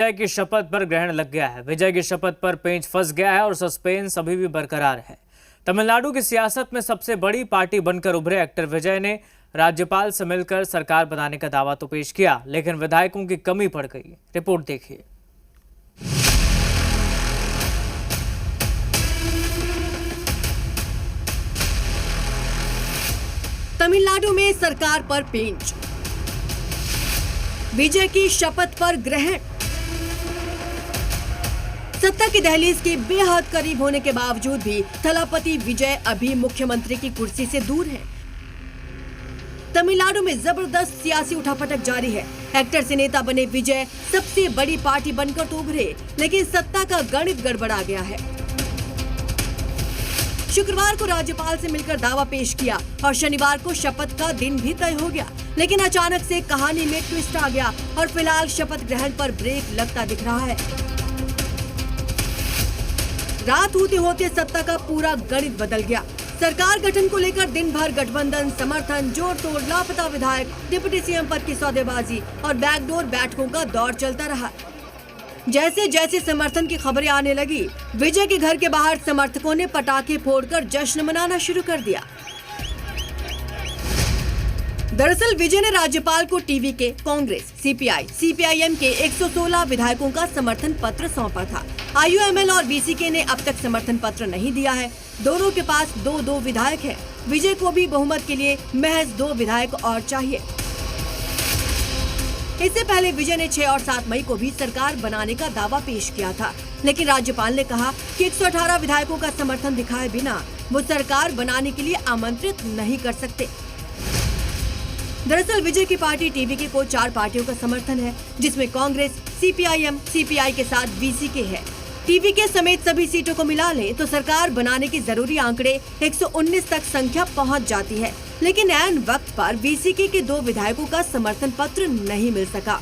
विजय की शपथ पर ग्रहण लग गया है। विजय की शपथ पर पेंच फंस गया है और सस्पेंस अभी भी बरकरार है। तमिलनाडु की सियासत में सबसे बड़ी पार्टी बनकर उभरे एक्टर विजय ने राज्यपाल से मिलकर सरकार बनाने का दावा तो पेश किया, लेकिन विधायकों की कमी पड़ गई। रिपोर्ट देखिए। तमिलनाडु में सरकार पर पेंच, विजय की शपथ पर ग्रहण। सत्ता की दहलीज के बेहद करीब होने के बावजूद भी थलापति विजय अभी मुख्यमंत्री की कुर्सी से दूर हैं। तमिलनाडु में जबरदस्त सियासी उठापटक जारी है। एक्टर से नेता बने विजय सबसे बड़ी पार्टी बनकर तो उभरे, लेकिन सत्ता का गणित गड़बड़ा गया है। शुक्रवार को राज्यपाल से मिलकर दावा पेश किया और शनिवार को शपथ का दिन भी तय हो गया, लेकिन अचानक से कहानी में ट्विस्ट आ गया और फिलहाल शपथ ग्रहण पर ब्रेक लगता दिख रहा है। रात होते होते सत्ता का पूरा गणित बदल गया। सरकार गठन को लेकर दिन भर गठबंधन, समर्थन, जोड़ तोड़, लापता विधायक, डिप्टी सीएम पद की सौदेबाजी और बैकडोर बैठकों का दौर चलता रहा। जैसे जैसे समर्थन की खबरें आने लगी, विजय के घर के बाहर समर्थकों ने पटाखे फोड़कर जश्न मनाना शुरू कर दिया। दरअसल विजय ने राज्यपाल को टीवी के कांग्रेस, सीपीआई, सीपीआईएम के 116 विधायकों का समर्थन पत्र सौंपा था। आईयूएमएल और बीसीके ने अब तक समर्थन पत्र नहीं दिया है। दोनों के पास 2-2 विधायक हैं। विजय को भी बहुमत के लिए महज 2 विधायक और चाहिए। इससे पहले विजय ने 6 और 7 मई को भी सरकार बनाने का दावा पेश किया था, लेकिन राज्यपाल ने कहा कि 118 विधायकों का समर्थन दिखाए बिना वो सरकार बनाने के लिए आमंत्रित नहीं कर सकते। दरअसल विजय की पार्टी टीवीके को 4 पार्टियों का समर्थन है, जिसमें कांग्रेस, सीपीआईएम, सीपीआई के साथ बीसीके है। टीवीके समेत सभी सीटों को मिला लें तो सरकार बनाने के जरूरी आंकड़े 119 तक संख्या पहुंच जाती है, लेकिन ऐन वक्त पर बीसीके के 2 विधायकों का समर्थन पत्र नहीं मिल सका।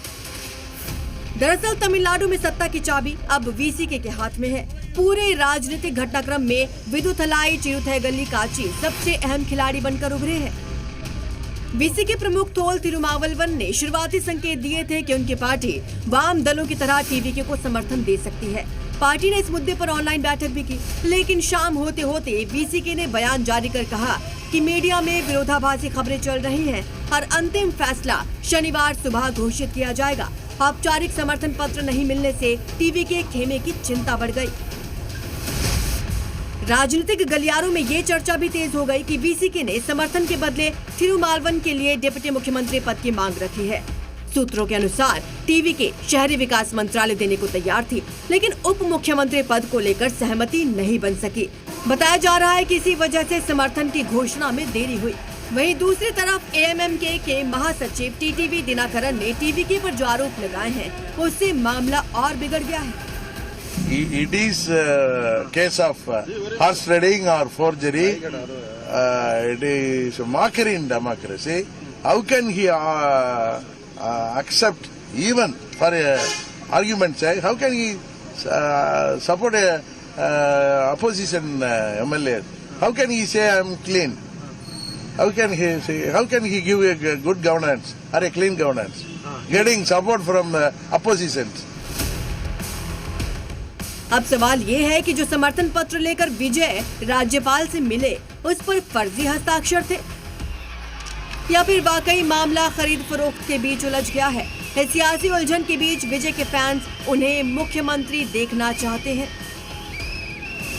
दरअसल तमिलनाडु में सत्ता की चाबी अब बीसीके के हाथ में है। पूरे राजनीतिक घटनाक्रम में विदुथलाई चिरुथैगल्ली काची सबसे अहम खिलाड़ी बनकर उभरे हैं। बीसीके प्रमुख थोल तिरुमावलवन ने शुरुआती संकेत दिए थे कि उनकी पार्टी वाम दलों की तरह टीवीके को समर्थन दे सकती है। पार्टी ने इस मुद्दे पर ऑनलाइन बैठक भी की, लेकिन शाम होते होते बीसीके ने बयान जारी कर कहा कि मीडिया में विरोधाभासी खबरें चल रही हैं और अंतिम फैसला शनिवार सुबह घोषित किया जाएगा। औपचारिक समर्थन पत्र नहीं मिलने से टीवीके खेमे की चिंता बढ़ गई। राजनीतिक गलियारों में ये चर्चा भी तेज हो गई कि बीसीके ने समर्थन के बदले थिरुमावलवन के लिए डिप्टी मुख्यमंत्री पद की मांग रखी है। सूत्रों के अनुसार टीवीके शहरी विकास मंत्रालय देने को तैयार थी, लेकिन उप मुख्यमंत्री पद को लेकर सहमति नहीं बन सकी। बताया जा रहा है कि इसी वजह से समर्थन की घोषणा में देरी हुई। वहीं दूसरी तरफ एएमएमके के महासचिव टीटीवी दिनाकरन ने टीवीके पर जो आरोप लगाए हैं, उससे मामला और बिगड़ गया है। It is a case of horse trading or forgery. It is mockery in democracy. How can he accept, even for argument's sake, how can he support a opposition MLA? How can he say I am clean? How can he give a good governance or a clean governance? Getting support from oppositions. अब सवाल ये है कि जो समर्थन पत्र लेकर विजय राज्यपाल से मिले, उस पर फर्जी हस्ताक्षर थे या फिर वाकई मामला खरीद फरोख्त के बीच उलझ गया है। इस सियासी उलझन के बीच विजय के फैंस उन्हें मुख्यमंत्री देखना चाहते हैं।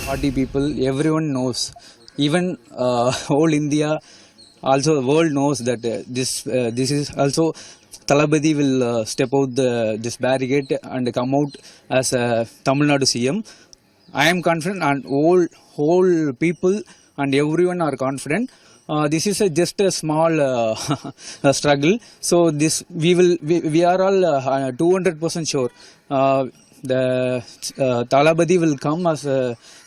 Party people, everyone knows, even whole India, also the world knows that this is also Thalapathy will step out this barricade and come out as Tamil Nadu CM. I am confident, and whole people and everyone are confident. This is just a small struggle. So this we are all 200% sure. The Thalapathy will come as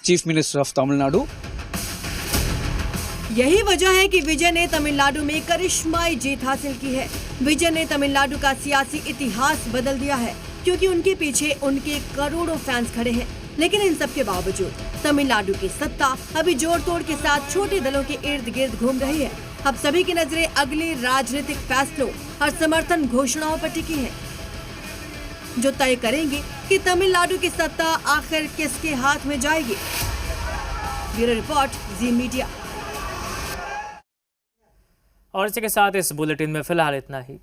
Chief Minister of Tamil Nadu. यही वजह है कि विजय ने तमिलनाडु में करिश्माई जीत हासिल की है। विजय ने तमिलनाडु का सियासी इतिहास बदल दिया है, क्योंकि उनके पीछे उनके करोड़ों फैंस खड़े हैं। लेकिन इन सब के बावजूद तमिलनाडु की सत्ता अभी जोड़ तोड़ के साथ छोटे दलों के इर्द गिर्द घूम रही है। अब सभी की नजरें अगले राजनीतिक फैसलों और समर्थन घोषणाओं पर टिकी हैं। जो तय करेंगे कि तमिलनाडु की सत्ता आखिर किसके हाथ में जाएगी। ब्यूरो रिपोर्ट, जी मीडिया। और इसी के साथ इस बुलेटिन में फिलहाल इतना ही।